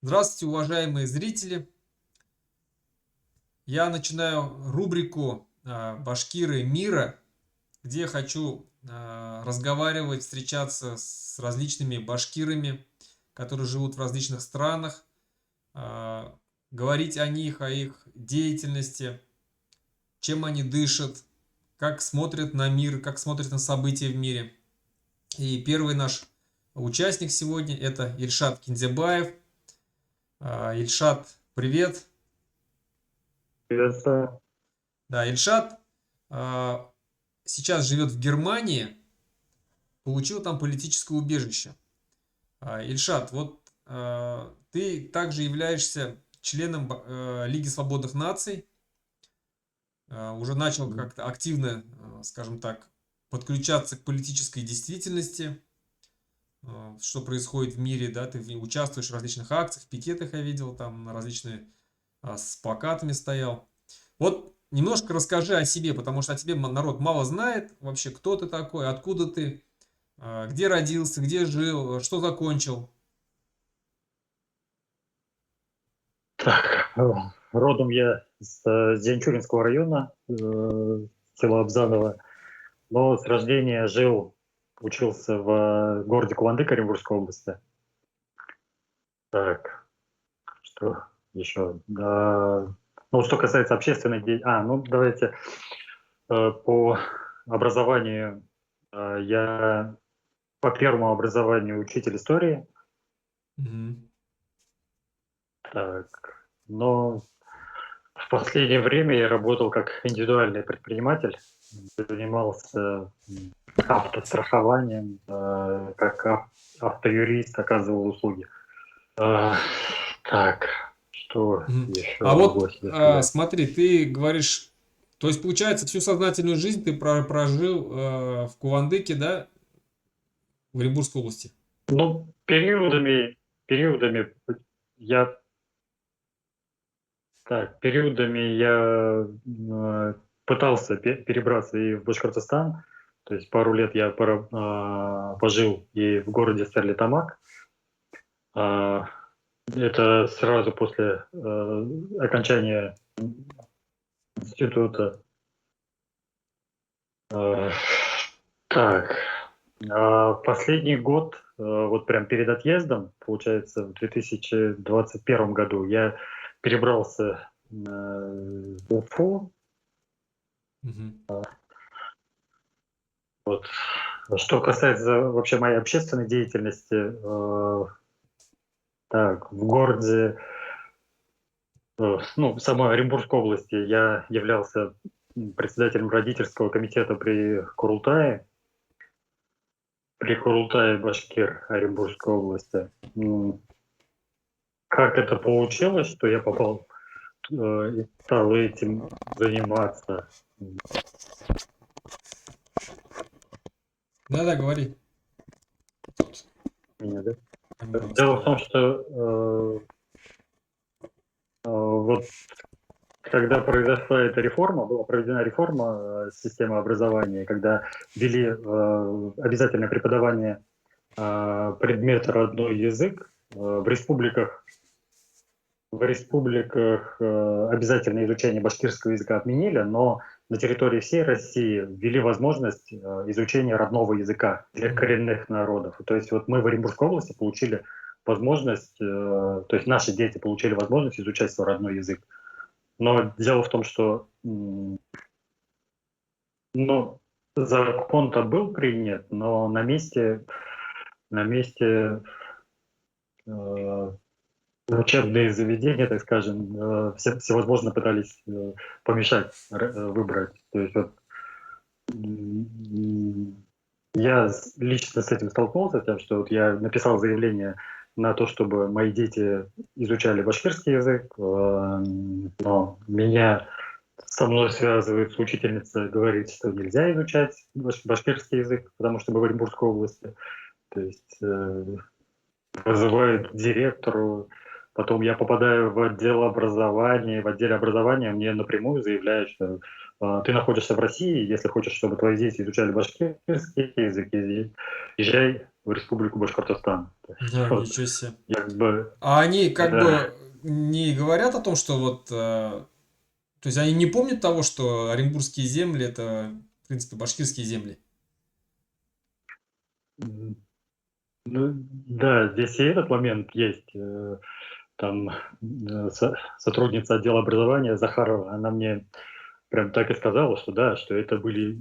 Здравствуйте, уважаемые зрители! Я начинаю рубрику «Башкиры мира», где я хочу разговаривать, встречаться с различными башкирами, которые живут в различных странах, а, говорить о них, о их деятельности, чем они дышат, как смотрят на мир, как смотрят на события в мире. И первый наш участник сегодня — это Ильшат Кинзябаев. Ильшат, привет! Приветствую. Да, Ильшат а, сейчас живет в Германии, получил там политическое убежище. Ильшат, вот ты также являешься членом Лиги свободных наций, уже начал Мгм. как-то активно, скажем так, подключаться к политической действительности, что происходит в мире, да, ты участвуешь в различных акциях, пикетах я видел, там на различные с плакатами стоял. Вот немножко расскажи о себе, потому что о тебе народ мало знает вообще, кто ты такой, откуда ты, где родился, где жил, что закончил. Так, родом я с Зенчуринского района, села Абзаново, но с рождения жил, учился в городе Куландык Оренбургской области. Так, что еще? Да, ну, что касается общественной деятельности, ну, давайте по образованию. Я по первому образованию учитель истории, Мгм. так, но в последнее время я работал как индивидуальный предприниматель, занимался автострахованием, как автоюрист оказывал услуги. А, Так, что Мгм. еще А могу вот о себе сказать? смотри, ты говоришь, то есть получается всю сознательную жизнь ты прожил в Кувандыке, да, в Оренбургской области. Ну, периодами я периодами я пытался перебраться и в Башкортостан. То есть пару лет я пожил и в городе Стерлитамак. А, Это сразу после окончания института. Э, Так, последний год, вот прям перед отъездом, получается, в 2021 году я перебрался в Уфу. Мгм. Вот. Что касается вообще моей общественной деятельности, так, в городе, ну, в самой Оренбургской области я являлся председателем родительского комитета при Курултае Башкир Оренбургской области. Как это получилось, что я попал и стал этим заниматься? Да-да, говори. Тут Меня, да? камера Дело в том, настроена. что вот когда произошла эта реформа, была проведена реформа системы образования, когда ввели обязательное преподавание предмета родной язык в республиках обязательное изучение башкирского языка отменили, но на территории всей России ввели возможность изучения родного языка для Мгм. коренных народов. То есть вот мы в Оренбургской области получили возможность, то есть наши дети получили возможность изучать свой родной язык. Но дело в том, что ну, закон-то был принят, но на месте э, учебные заведения, так скажем, всевозможно пытались помешать выбрать. То есть вот я лично с этим столкнулся, тем, что вот я написал заявление на то, чтобы мои дети изучали башкирский язык, но со мной связывается учительница, говорит, что нельзя изучать башкирский язык, потому что мы в Оренбургской области. То есть вызывают директору, потом я попадаю в отдел образования, в отделе образования мне напрямую заявляют, что ты находишься в России, если хочешь, чтобы твои дети изучали башкирский язык, езжай в Республику Башкортостан. То есть, Да, вот, ничего себе. как бы, А они как да. бы не говорят о том, что вот, то есть они не помнят того, что Оренбургские земли это, в принципе, башкирские земли. М, Ну, да, здесь и этот момент есть. Там сотрудница отдела образования Захарова, она мне прям так и сказала, что да, что это были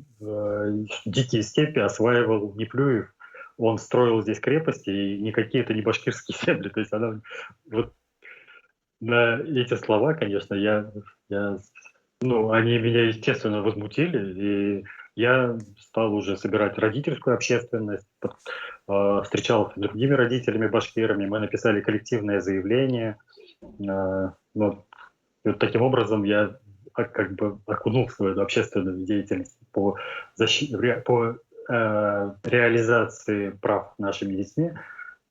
дикие степи, осваивал Неплюев, он строил здесь крепости, и никакие это не башкирские земли. То есть она вот на эти слова, конечно, я ну, они меня, естественно, возмутили, и я стал уже собирать родительскую общественность, встречался с другими родителями башкирами, мы написали коллективное заявление. Вот, и вот таким образом я как бы окунул свою эту общественную деятельность по, по реализации прав нашими детьми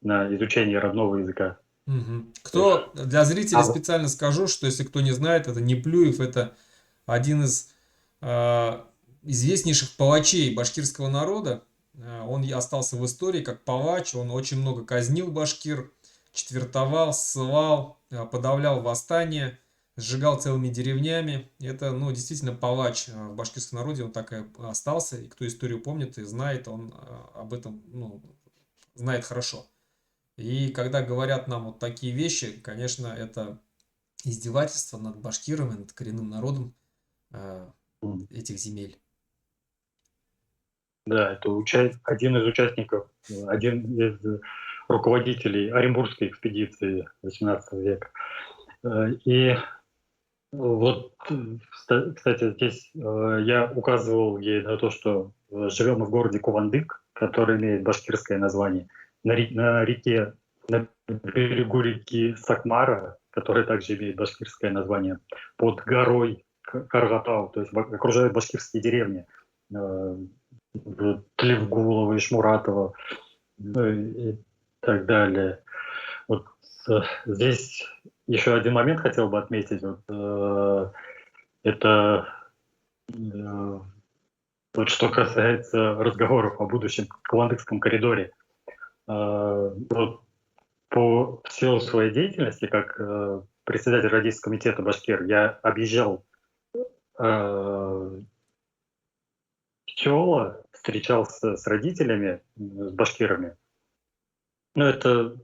на изучение родного языка. Мгм. То есть, Кто для зрителей а, специально скажу, что если кто не знает, это Неплюев, это один из э, известнейших палачей башкирского народа. Он и остался в истории как палач, он очень много казнил башкир, четвертовал, ссылал, подавлял восстания, сжигал целыми деревнями. Это, ну, действительно палач в башкирском народе, он так и остался. И кто историю помнит и знает, он об этом, ну, знает хорошо. И когда говорят нам вот такие вещи, конечно, это издевательство над башкирами, над коренным народом э, этих земель. да, это один из участников, один из руководителей Оренбургской экспедиции XVIII века. И вот, кстати, здесь я указывал ей на то, что живем мы в городе Кувандык, который имеет башкирское название, на реке, на берегу реки Сакмара, которая также имеет башкирское название, под горой Каргатау, то есть окружают башкирские деревни, э, Тлевгулова, Ишмуратова, ну и так далее. Вот здесь еще один момент хотел бы отметить. Вот, это э, вот что касается разговоров о будущем Каландыкском коридоре. Вот по в силу своей деятельности, как председатель Родительского комитета Башкир, я объезжал села, встречался с родителями, с башкирами. Ну, это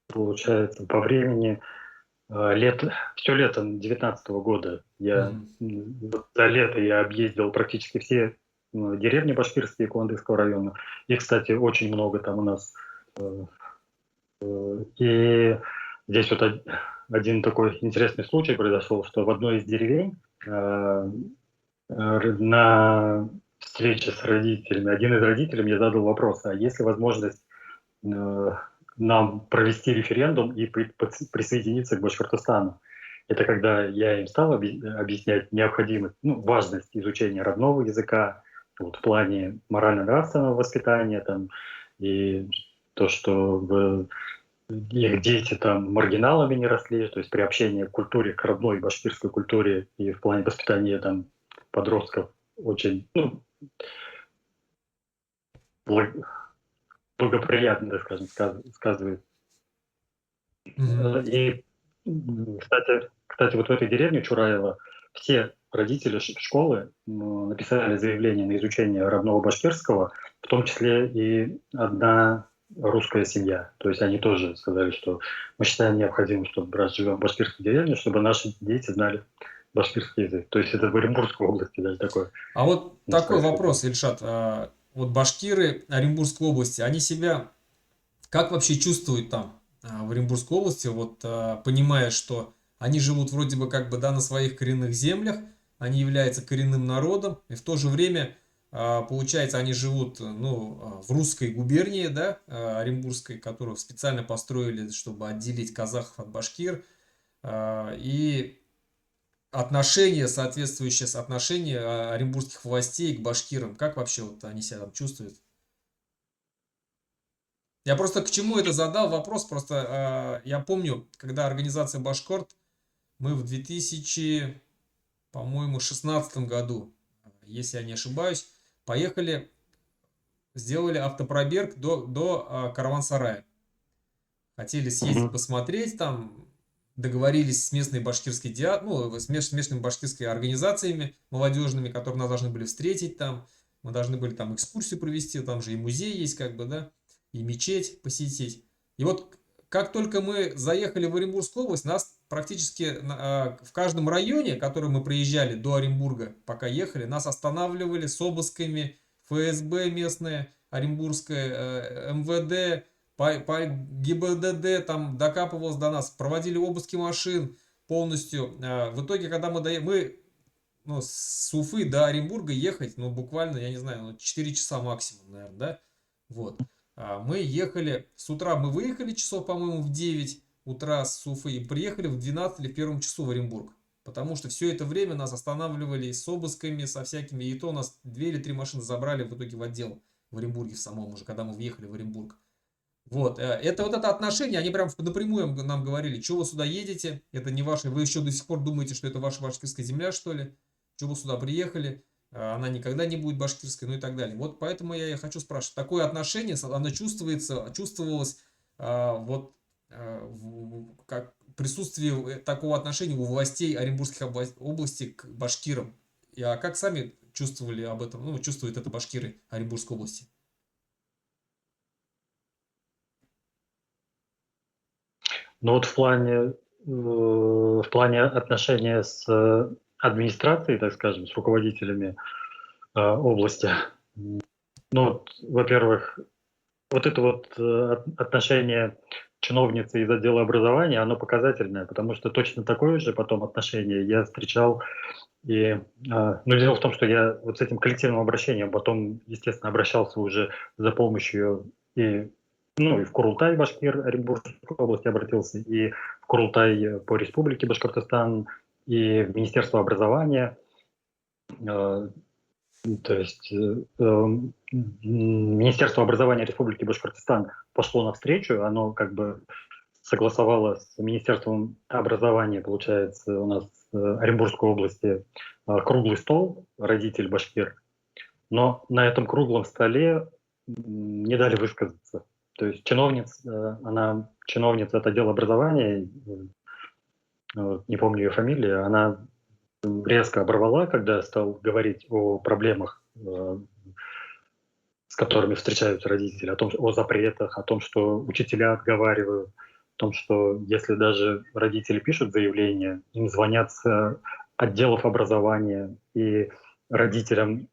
получается по времени все лето 19 года Мгм. вот за лето я объездил практически все деревни башкирские Куандыкского района. Их, кстати, очень много там у нас. Э, И здесь вот один такой интересный случай произошел, что в одной из деревень на встрече с родителями, один из родителей мне задал вопрос, а есть ли возможность э, нам провести референдум и присоединиться к Башкортостану. Это когда я им стал объяснять необходимость, ну, важность изучения родного языка вот, в плане морально-нравственного воспитания там, и то, что их дети там маргиналами не росли, то есть приобщение к культуре, к родной башкирской культуре и в плане воспитания там подростков очень ну, благоприятно, так скажем, сказывает. Мгм. И, кстати, вот в этой деревне Чураево все родители школы написали заявление на изучение родного башкирского, в том числе и одна русская семья. То есть они тоже сказали, что мы считаем необходимым, чтобы раз живем в башкирской деревне, чтобы наши дети знали башкирский язык. То есть это в Оренбургской области даже такое А вот такой происходило. вопрос, Ильшат. Вот башкиры Оренбургской области, они себя как вообще чувствуют там, в Оренбургской области, вот понимая, что они живут вроде бы как бы, да, на своих коренных землях, они являются коренным народом, и в то же время, получается, они живут, ну, в русской губернии, да, Оренбургской, которую специально построили, чтобы отделить казахов от башкир, и отношение, соответствующее соотношение оренбургских властей к башкирам, как вообще вот они себя там чувствуют? Я просто к чему это задал вопрос, просто я помню, когда организация Башкорт, мы в 2000, по-моему, 16 году, если я не ошибаюсь, поехали сделали автопробег до Караван-Сарая. Хотели съездить Мгм. посмотреть, там договорились с местной башкирской ну, с местными башкирскими организациями молодежными, которые нас должны были встретить там. Мы должны были там экскурсию провести, там же и музей есть, как бы, да, и мечеть посетить. И вот как только мы заехали в Оренбургскую область, нас практически в каждом районе, который мы проезжали до Оренбурга, пока ехали, нас останавливали с обысками, ФСБ местное, Оренбургское, МВД, по ГИБДД там докапывалось до нас, проводили обыски машин полностью. В итоге, когда мы ну, с Уфы до Оренбурга ехать, ну, буквально, я не знаю, ну, 4 часа максимум, наверное, да? Вот. Мы ехали, с утра мы выехали часов, по-моему, в 9 утра с Уфы и приехали в 12 или в первом часу в Оренбург. Потому что все это время нас останавливали с обысками, со всякими, и то нас 2 или 3 машины забрали в итоге в отдел в Оренбурге в самом уже, когда мы въехали в Оренбург. Вот, это вот это отношение, они прям напрямую нам говорили, что вы сюда едете, это не ваше, вы еще до сих пор думаете, что это ваша башкирская земля, что ли, что вы сюда приехали, она никогда не будет башкирской, ну и так далее. Вот поэтому я и хочу спрашивать, такое отношение, оно чувствовалось вот как присутствие такого отношения у властей Оренбургских областей к башкирам. А как сами чувствовали об этом, ну, чувствуют это башкиры Оренбургской области? Но вот в плане отношения с администрацией, так скажем, с руководителями области, ну, вот, во-первых, вот это вот отношение чиновницы из отдела образования, оно показательное, потому что точно такое же потом отношение я встречал. Ну, дело в том, что я вот с этим коллективным обращением потом, естественно, обращался уже за помощью ну, и в Курултай Башкир Оренбургской области обратился, и в Курултай по Республике Башкортостан, и в Министерство образования. Э, То есть Министерство образования Республики Башкортостан пошло навстречу, оно как бы согласовало с Министерством образования, получается, у нас Оренбургской области круглый стол «Родитель Башкир», но на этом круглом столе не дали высказаться. То есть она чиновница от отдела образования, не помню ее фамилию, она резко оборвала, когда я стал говорить о проблемах, с которыми встречаются родители, о запретах, о том, что учителя отговаривают, о том, что если даже родители пишут заявление, им звонят с отделов образования, и родителям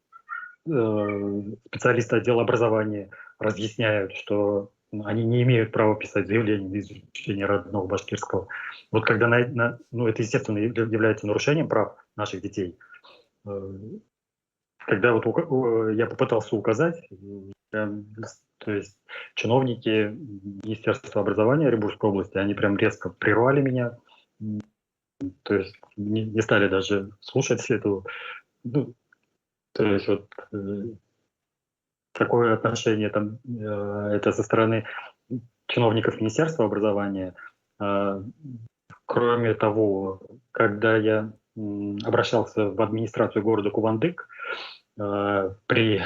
специалисты отдела образования разъясняют, что они не имеют права писать заявление на изучение родного башкирского. Вот когда ну, это, естественно, является нарушением прав наших детей. Э, Когда вот я попытался указать, то есть чиновники Министерства образования Оренбургской области, они прям резко прервали меня, то есть не стали даже слушать этого. Ну, то есть вот такое отношение там, это со стороны чиновников Министерства образования. А, Кроме того, когда я обращался в администрацию города Кувандык, при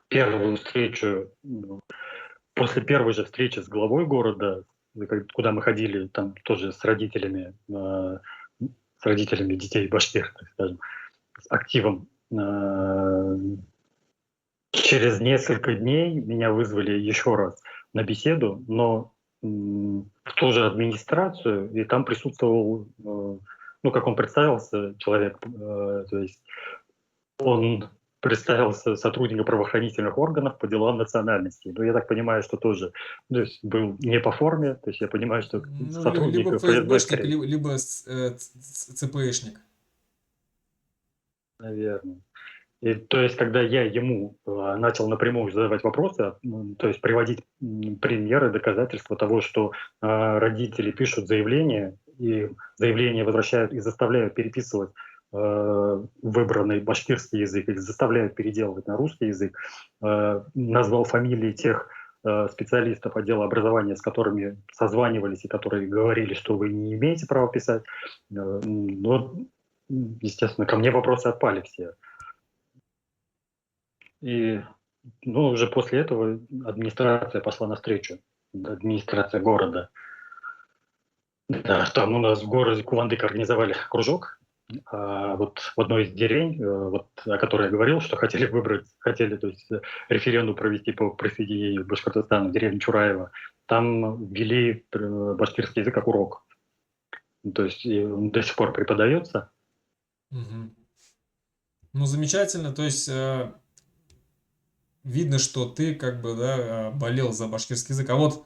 первую встречу, после первой же встречи с главой города, куда мы ходили там тоже с родителями детей башкир, так скажем, с активом, через несколько дней меня вызвали еще раз на беседу, но в ту же администрацию, и там присутствовал, ну, как он представился, человек, то есть он представился сотрудником правоохранительных органов по делам национальности. Ну, я так понимаю, что тоже, то есть был не по форме, то есть я понимаю, что Ну, сотрудник либо ФСБ ФСБшник, скорее, либо ЦПшник. наверное. И, то есть, когда я ему начал напрямую задавать вопросы, то есть приводить примеры, доказательства того, что родители пишут заявление, и заявление возвращают и заставляют переписывать выбранный башкирский язык, или заставляют переделывать на русский язык, назвал фамилии тех специалистов отдела образования, с которыми созванивались и которые говорили, что вы не имеете права писать. Но, естественно, ко мне вопросы отпали все. И ну, уже после этого администрация пошла навстречу, администрация города. Да, там у нас в городе Кувандык организовали кружок, вот в одной из деревень, вот, о которой я говорил, что хотели выбрать, хотели, то есть, референдум провести по присоединению Башкортостана, деревни Чураева. Там ввели башкирский язык как урок. То есть и он до сих пор преподается. Мгм. Ну, замечательно. То есть видно, что ты как бы, да, болел за башкирский язык. А вот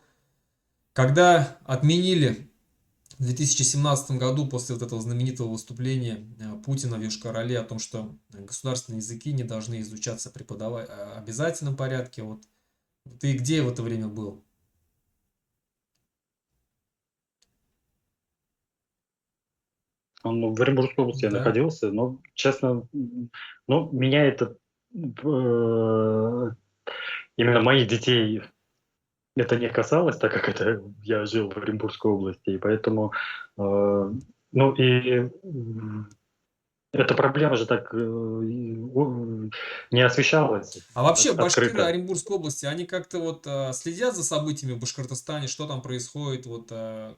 когда отменили в 2017 году, после вот этого знаменитого выступления Путина в Йошкар-Оле о том, что государственные языки не должны изучаться в обязательном порядке, вот ты где в это время был? Он в Оренбургской области я Да. находился, но, честно, ну, меня это именно моих детей это не касалось, так как это я жил в Оренбургской области, и поэтому, ну и эта проблема же так не освещалась А вообще башкиры открыто. Оренбургской области, они как-то вот следят за событиями в Башкортостане, что там происходит вот в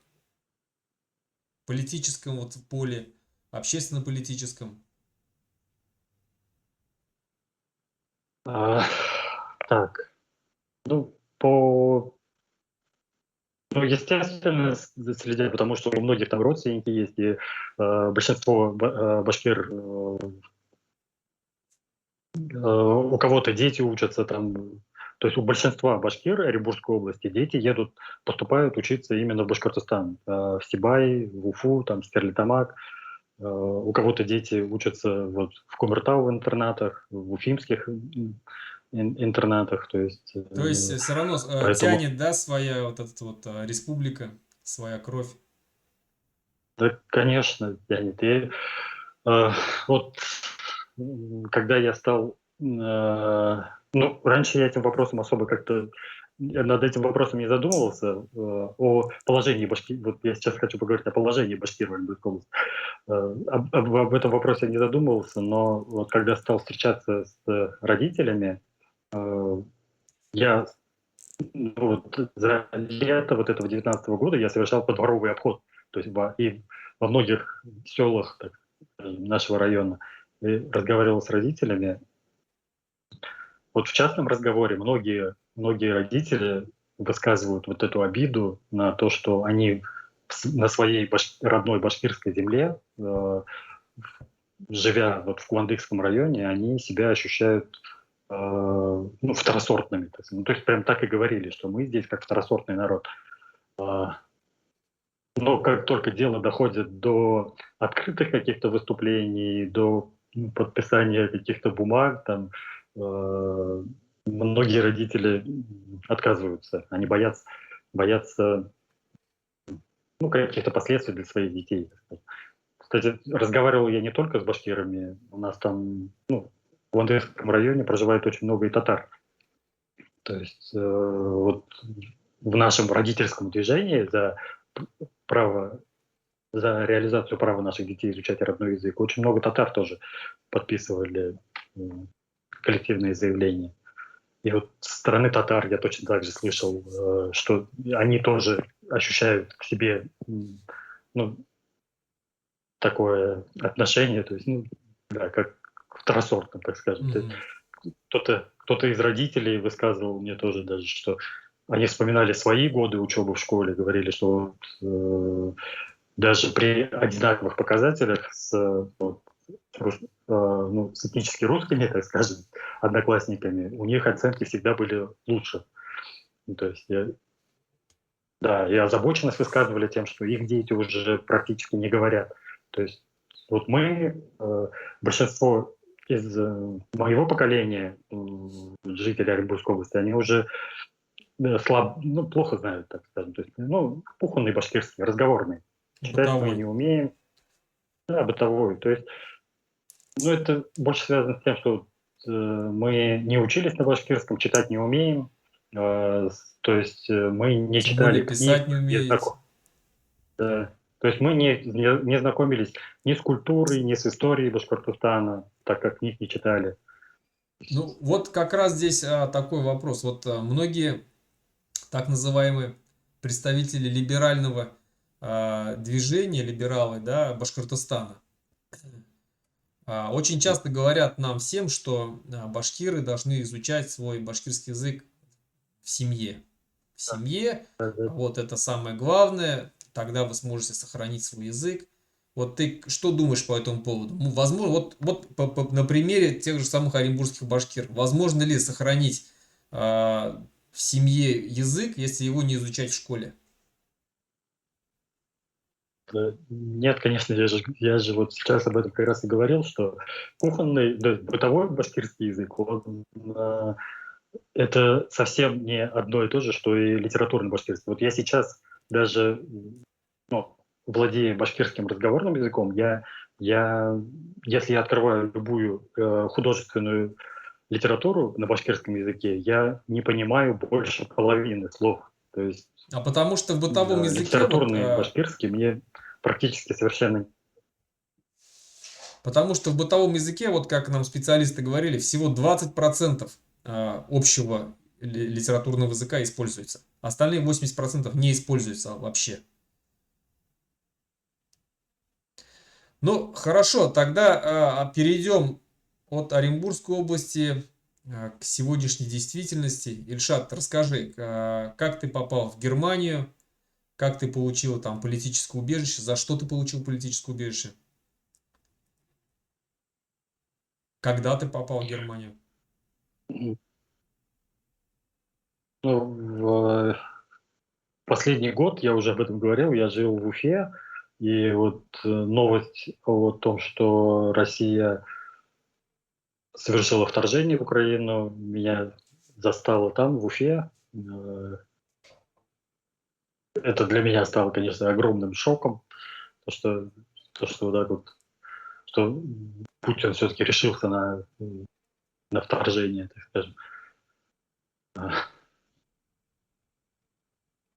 политическом вот поле, общественно-политическом? А, так, ну, ну, естественно, следят, потому что у многих там родственники есть, и большинство башкир, у кого-то дети учатся там, то есть у большинства башкир Оренбургской области дети едут, поступают учиться именно в Башкортостан, в Сибай, в Уфу, там, Стерлитамак. У кого-то дети учатся вот в Кумертау в интернатах, в уфимских интернатах, то есть То есть все равно поэтому, тянет, да, своя вот эта вот республика, своя кровь. да, конечно, Леонид, и э, вот когда я стал, ну, раньше я этим вопросом особо как-то над этим вопросом не задумывался, о положении башкир, вот я сейчас хочу поговорить о положении башкир в Оренбургской области. Об этом вопросе я не задумывался, но вот когда стал встречаться с родителями, э, я ну, вот за лето вот этого 19 года я совершал подворовый обход, то есть и во многих селах так скажем, нашего района и разговаривал с родителями. Вот в частном разговоре многие родители высказывают вот эту обиду на то, что они на своей родной башкирской земле, живя вот в Куандыкском районе, они себя ощущают ну, второсортными. Ну, то есть прям так и говорили, что мы здесь как второсортный народ. Но как только дело доходит до открытых каких-то выступлений, до подписания каких-то бумаг, там, многие родители отказываются. Они боятся ну, каких-то последствий для своих детей. Кстати, разговаривал я не только с башкирами. У нас там, ну, в Андреевском районе проживает очень много и татар. То есть вот в нашем родительском движении право, за реализацию права наших детей изучать родной язык очень много татар тоже подписывали коллективные заявления. И вот со стороны татар я точно так же слышал, что они тоже ощущают к себе ну, такое отношение, то есть, ну, да, как второсортным, так скажем. То есть Мгм. кто-то из родителей высказывал мне тоже даже, что они вспоминали свои годы учебы в школе, говорили, что вот, даже при одинаковых показателях вот, ну, с этнически русскими, так скажем, одноклассниками, у них оценки всегда были лучше. Ну, то есть, да, и озабоченность высказывали тем, что их дети уже практически не говорят. То есть вот мы, большинство из моего поколения жителей Оренбургской области, они уже ну, плохо знают, так скажем. То есть, ну, кухонный башкирский, разговорный. Читать мы Бытовой. не умеем, да, бытовой. То есть, ну, это больше связано с тем, что вот, мы не учились на башкирском, читать не умеем. То есть мы не Тем более читали писать книг, не не умеете. знакомы. Да. То есть мы не знакомились ни с культурой, ни с историей Башкортостана, так как книг не читали. Ну, вот как раз здесь такой вопрос. Вот многие так называемые представители либерального движения, либералы, да, Башкортостана, очень часто говорят нам всем, что башкиры должны изучать свой башкирский язык в семье. В семье, вот это самое главное, тогда вы сможете сохранить свой язык. Вот ты что думаешь по этому поводу? Ну, возможно, на примере тех же самых оренбургских башкир, возможно ли сохранить в семье язык, если его не изучать в школе? Нет, конечно, я же вот сейчас об этом как раз и говорил, что кухонный, да, бытовой башкирский язык, это совсем не одно и то же, что и литературный башкирский. Вот я сейчас даже ну, владея башкирским разговорным языком, я, если я открываю любую художественную литературу на башкирском языке, я не понимаю больше половины слов. То есть А потому что в бытовом языке, литературный башкирский мне практически совершенно... потому что в бытовом языке, вот как нам специалисты говорили, всего 20% общего литературного языка используется. Остальные 80% не используются вообще. Ну, хорошо, тогда перейдем от Оренбургской области к сегодняшней действительности. Ильшат, расскажи, как ты попал в Германию, как ты получил там политическое убежище, за что ты получил политическое убежище, когда ты попал в Германию? Ну, в последний год, я уже об этом говорил, я жил в Уфе, и вот новость о том, что Россия совершила вторжение в Украину, меня застало там, в Уфе. Это для меня стало, конечно, огромным шоком, то, что, то, что вот так вот, что Путин все-таки решился на вторжение, так скажем.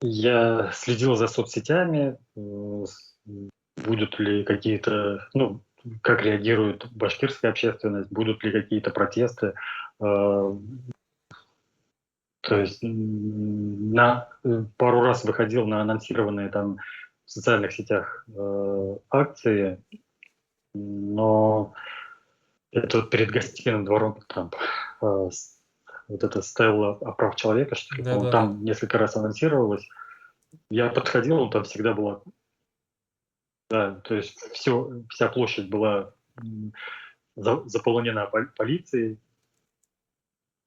Я следил за соцсетями, будут ли какие-то, ну, как реагирует башкирская общественность, будут ли какие-то протесты. То есть пару раз выходил на анонсированные там в социальных сетях акции, но это вот перед гостиным двором там вот эта стелла о прав человека, что ли, по-моему, Да-да-да. там несколько раз анонсировалось. Я подходил, там всегда была, да, то есть вся площадь была заполонена полицией.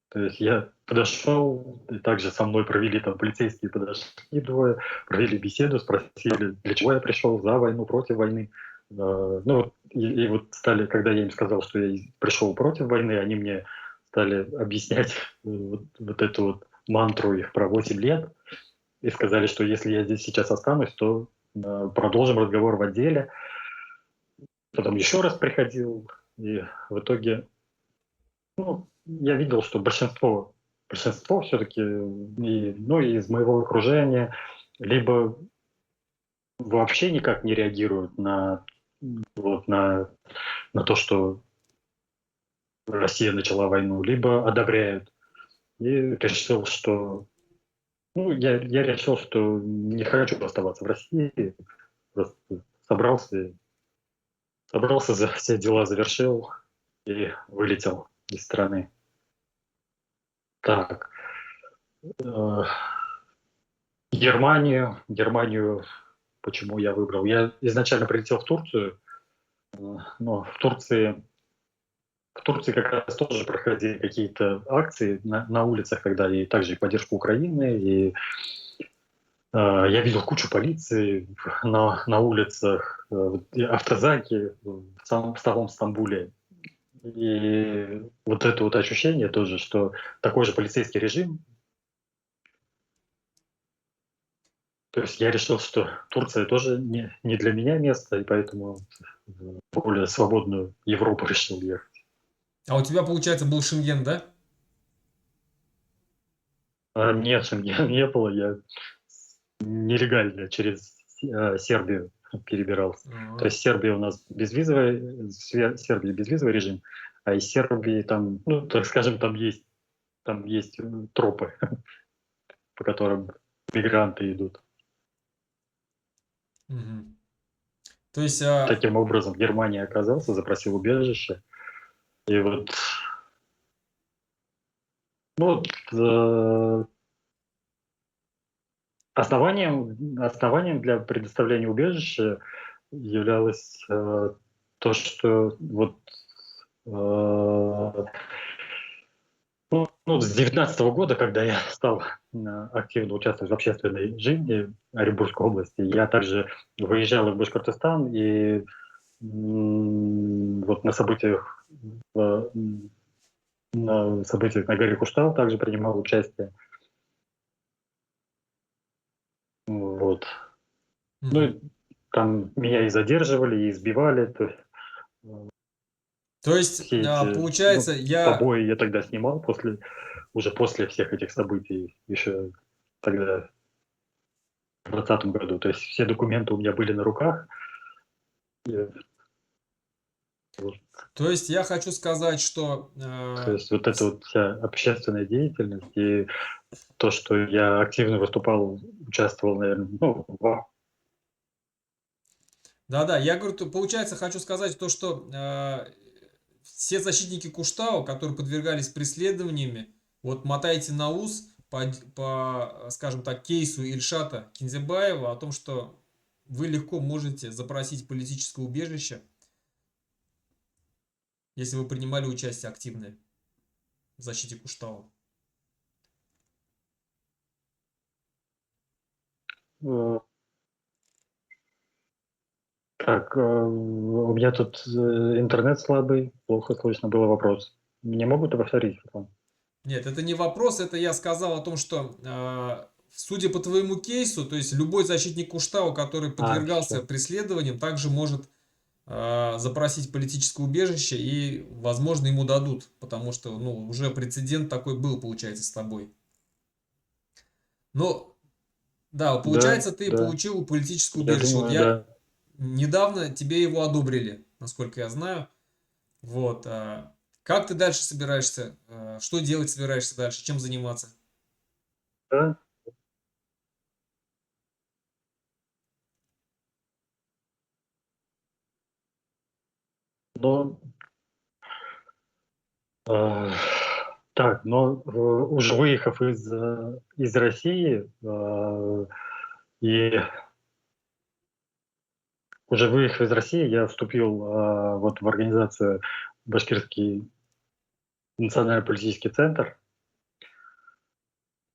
То есть я подошел, и также со мной провели там полицейские, подошли двое, провели беседу, спросили, для чего я пришел, за войну, против войны. Ну, и вот стали, когда я им сказал, что я пришел против войны, они мне стали объяснять вот эту вот мантру их про 8 лет, и сказали, что если я здесь сейчас останусь, то продолжим разговор в отделе. Потом еще раз приходил, и в итоге, ну, я видел, что большинство все-таки, ну, и из моего окружения, либо вообще никак не реагируют вот, на то, что Россия начала войну, либо одобряют. И решил, что... Ну, я решил, что не хочу оставаться в России. Просто собрался, за все дела завершил и вылетел из страны. Так, э, Германию, почему я выбрал? Я изначально прилетел в Турцию, но в Турции как раз тоже проходили какие-то акции на улицах, когда и также и поддержку Украины, и я видел кучу полиции на улицах, и автозаки в самом Стамбуле. И вот это вот ощущение тоже, что такой же полицейский режим. То есть я решил, что Турция тоже не для меня место, и поэтому в более свободную Европу решил ехать. А у тебя, получается, был Шенген, да? Нет, Шенгена не было, я нелегально через Сербию перебирался. То А, есть Сербия у нас безвизовый, Сербия безвизовый режим, а из Сербии там, ну, так скажем, там есть тропы, по которым мигранты идут. Мгм. То есть, Таким образом, в Германии оказался, запросил убежище. И вот, ну, вот, основанием для предоставления убежища являлось то, что вот э, ну, с 19 года, когда я стал активно участвовать в общественной жизни Оренбургской области, я также выезжал в Башкортостан и вот э, на событиях на горе Куштал также принимал участие. Вот. Ну, мгм. и там меня и задерживали, и избивали. То есть, То есть, все эти, получается, ну, побои я тогда снимал уже после всех этих событий, еще тогда, в 2020 году. То есть все документы у меня были на руках. И, вот, то есть я хочу сказать, что то есть вот эта вот вся общественная деятельность и то, что я активно выступал, участвовал, наверное, ну, да-да, я говорю, получается, хочу сказать то, что все защитники Куштау, которые подвергались преследованиями, вот мотайте на ус скажем так, кейсу Ильшата Кинзебаева о том, что вы легко можете запросить политическое убежище, если вы принимали участие активное в защите Куштау. э, так, у меня тут интернет слабый, плохо слышно было вопрос. Мне могут повторить? Потом? Нет, это не вопрос, это я сказал о том, что судя по твоему кейсу, то есть любой защитник Куштау, который подвергался Все. преследованиям, также может запросить политическое убежище и, возможно, ему дадут, потому что, ну, уже прецедент такой был, получается, с тобой. Но, да, Да, получается, ты да, получил политическое я убежище. Вот думаю, я да. недавно тебе его одобрили, насколько я знаю. Вот. Как ты дальше собираешься? Что делать собираешься дальше? Чем заниматься? Да. Но, э, так, но уже выехав из России, и уже выехав из России, я вступил вот в организацию Башкирский национально-политический центр.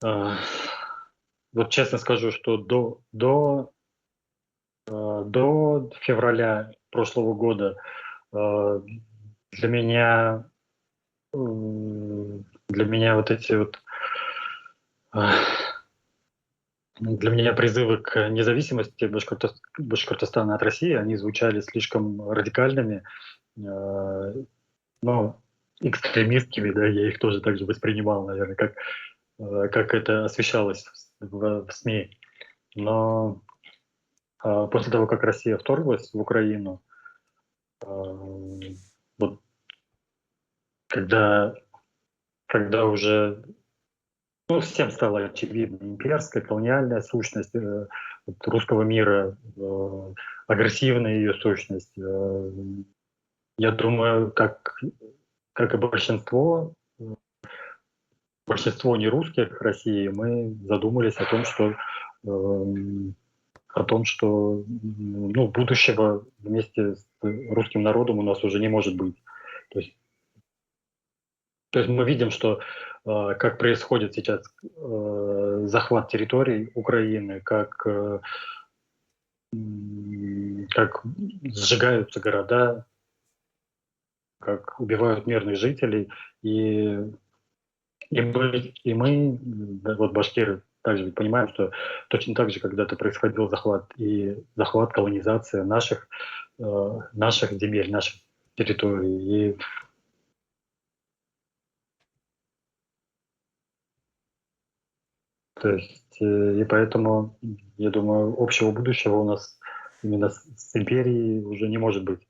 Э, вот честно скажу, что до февраля прошлого года э, для меня для меня вот эти вот э, для меня призывы к независимости Башкортостана от России, они звучали слишком радикальными, ну, экстремистскими, да, я их тоже так же воспринимал, наверное, как это освещалось в СМИ. Но после того, как Россия вторглась в Украину, вот когда, когда уже ну, всем стало очевидно имперская, колониальная сущность вот русского мира, агрессивная ее сущность. Я думаю, как и большинство нерусских России, мы задумались о том, что ну, будущего вместе с русским народом у нас уже не может быть. То есть, то есть мы видим, что как происходит сейчас захват территорий Украины, как сжигаются города, как убивают мирных жителей. И, и мы, да, вот башкиры, также ведь понимаем, что точно так же когда-то происходил захват, колонизация наших земель, наших территорий. То есть, и поэтому, я думаю, общего будущего у нас именно с империей уже не может быть.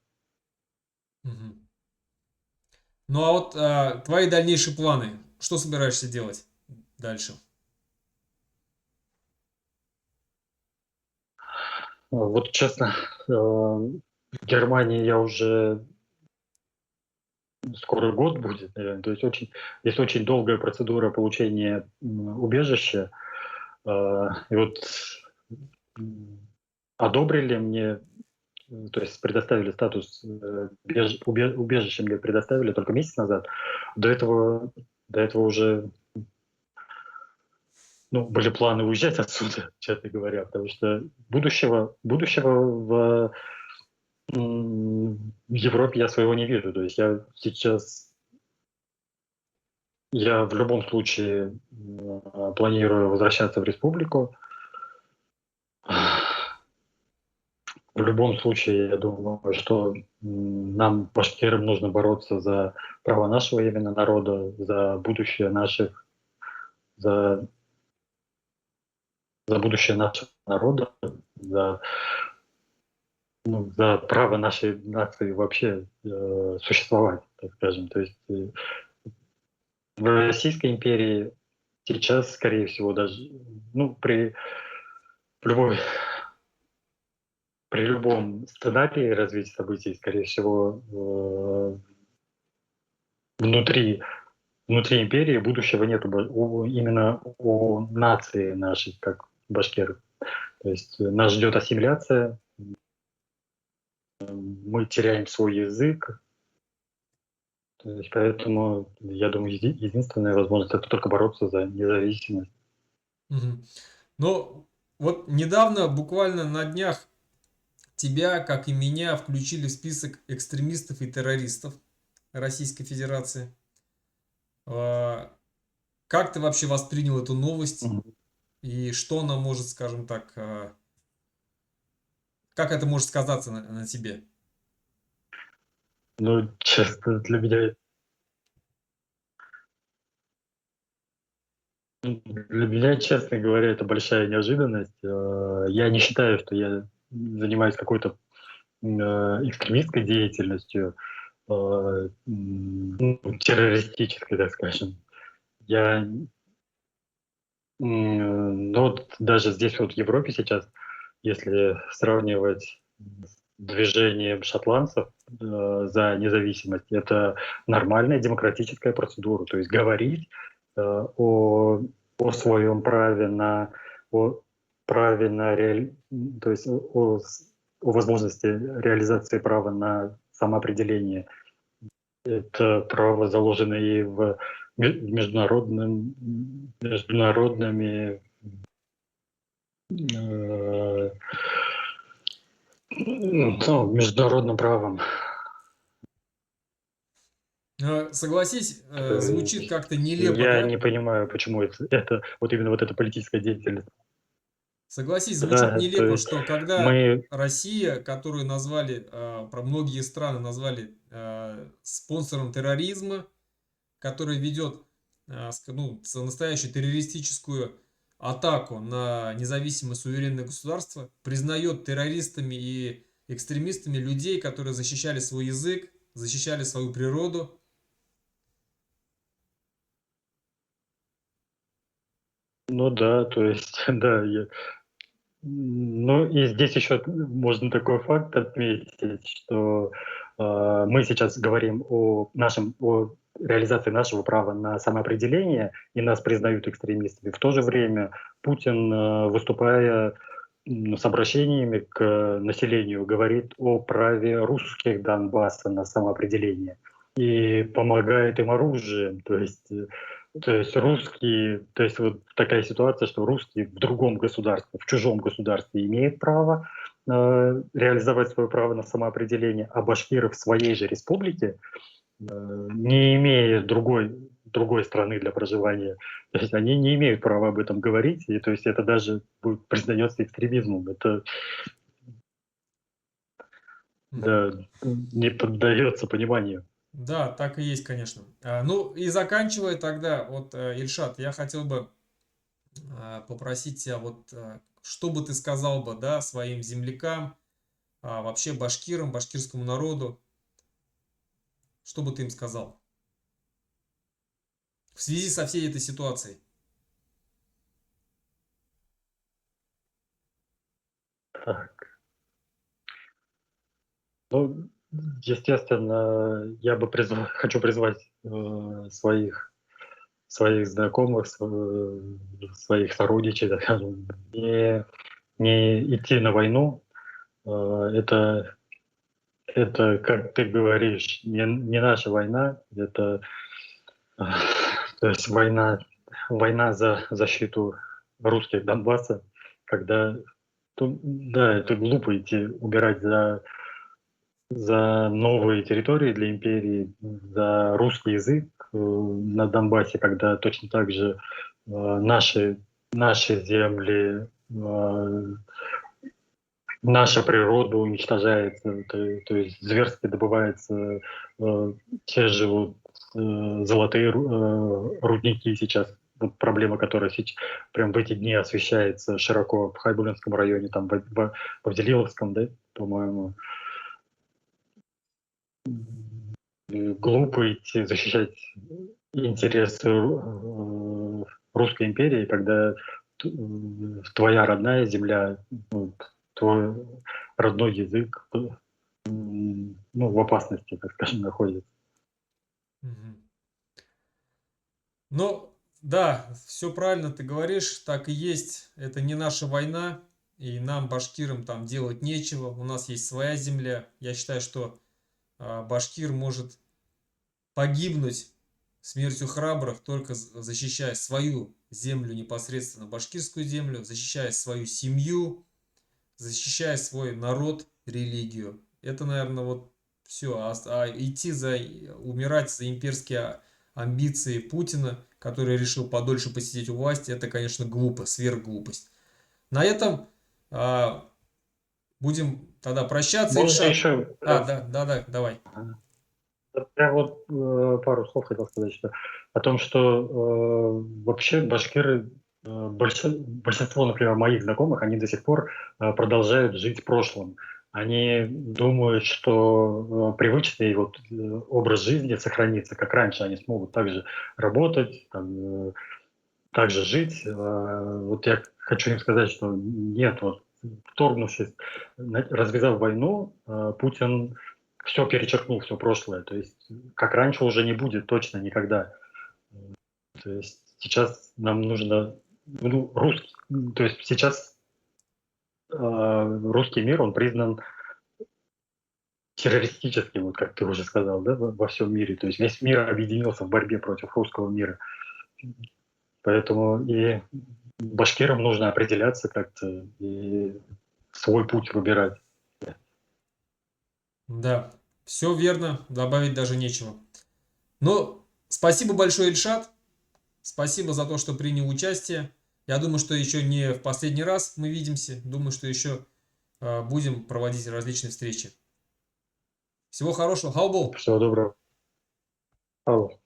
Мгм. Ну а вот твои дальнейшие планы, что собираешься делать дальше? Вот честно, в Германии я уже скоро год будет, наверное. То есть есть очень долгая процедура получения убежища. И вот м, одобрили мне, то есть предоставили статус убежища мне предоставили только месяц назад. До этого, до этого уже были планы уезжать отсюда, честно говоря, потому что будущего в Европе я своего не вижу. То есть я в любом случае планирую возвращаться в республику. В любом случае, я думаю, что нам, башкирам, нужно бороться за права нашего именно народа, за будущее за, за будущее нашего народа, за, за право нашей нации вообще существовать, так скажем. То есть в Российской империи сейчас, скорее всего, даже в любой при любом сценарии развития событий, скорее всего, внутри, внутри империи будущего нету именно у нации нашей, как башкиров. То есть нас ждет ассимиляция, мы теряем свой язык, то есть поэтому, я думаю, единственная возможность — это только бороться за независимость. Мгм. Ну, вот недавно, буквально на днях, тебя, как и меня, включили в список экстремистов и террористов Российской Федерации. А, Как ты вообще воспринял эту новость Мгм. и что она может, скажем так, как это может сказаться на тебе? Ну, честно, для меня, честно говоря, это большая неожиданность. Я не считаю, что я занимаюсь какой-то экстремистской деятельностью, террористической, так скажем. Я, ну вот даже здесь вот в Европе сейчас, если сравнивать с движением шотландцев за независимость, это нормальная демократическая процедура. То есть говорить о своем праве о праве на то есть о возможности реализации права на самоопределение. Это право заложено и в международными э, международным правом. Согласись, То звучит есть как-то нелепо, я не да? понимаю, почему это вот именно вот эта политическая деятельность. Согласись, звучит Да, то нелепо, есть что когда мы, Россия, которую назвали, про многие страны назвали спонсором терроризма, который ведет настоящую террористическую атаку на независимое суверенное государство, признает террористами и экстремистами людей, которые защищали свой язык, защищали свою природу. ну да, то есть, да, ну и здесь еще можно такой факт отметить, что мы сейчас говорим о реализации нашего права на самоопределение, и нас признают экстремистами. В то же время Путин, выступая с обращениями к населению, говорит о праве русских Донбасса на самоопределение и помогает им оружием. То есть русские, то есть вот такая ситуация, что русские в другом государстве, в чужом государстве имеют право реализовать свое право на самоопределение, а башкиры в своей же республике, не имея другой страны для проживания, то есть они не имеют права об этом говорить, и то есть это даже признается экстремизмом. Это, Мгм. да, не поддается пониманию. Да, так и есть, конечно. Ну и заканчивая тогда, вот, Ильшат, я хотел бы попросить тебя, вот, что бы ты сказал бы, да, своим землякам, вообще башкирам, башкирскому народу, что бы ты им сказал? в связи со всей этой ситуацией? Так. Ну, естественно, я бы хочу призвать своих знакомых, своих сородичей, так скажем, не идти на войну. Это, это, как ты говоришь, не наша война, это то есть война за защиту русских Донбасса, когда да, это глупо идти убирать за новые территории для империи, за русский язык на Донбассе, когда точно так же наши земли, наша природа уничтожается, то есть зверски добывается, те же вот золотые рудники сейчас, вот проблема, которая сейчас прям в эти дни освещается широко в Хайбулинском районе, там в Авделиловском, да, по-моему. Глупо идти защищать интересы Русской империи, когда твоя родная земля, ну, твой родной язык ну, в опасности, так скажем, находится. Мгм. Ну, да, все правильно ты говоришь, так и есть. Это не наша война, и нам, башкирам, там делать нечего. У нас есть своя земля. Я считаю, что башкир может погибнуть смертью храбрых, только защищая свою землю, непосредственно башкирскую землю, защищая свою семью, защищая свой народ, религию. Это, наверное, вот все. А идти умирать за имперские амбиции Путина, который решил подольше посидеть у власти, это, конечно, глупо, сверхглупость. На этом а, будем тогда прощаться, Можно Ильшат. еще Да, да, да, давай. я вот пару слов хотел сказать, что о том, что вообще башкиры, большинство, например, моих знакомых, они до сих пор продолжают жить прошлым. Они думают, что привычный вот образ жизни сохранится, как раньше. Они смогут также работать, там, также жить. Вот я хочу им сказать, что нет, вот вторгнувшись, развязав войну, Путин все перечеркнул, все прошлое. То есть как раньше уже не будет точно никогда. То есть сейчас нам нужно, ну, русский, то есть сейчас русский мир, он признан террористическим, вот как ты уже сказал, да, во всем мире. То есть весь мир объединился в борьбе против русского мира. Поэтому и башкирам нужно определяться как-то и свой путь выбирать. Да, все верно, добавить даже нечего. Но спасибо большое, Ильшат. Спасибо за то, что принял участие. Я думаю, что еще не в последний раз мы видимся. Думаю, что еще будем проводить различные встречи. Всего хорошего. Хаубол! Всего доброго. Алло.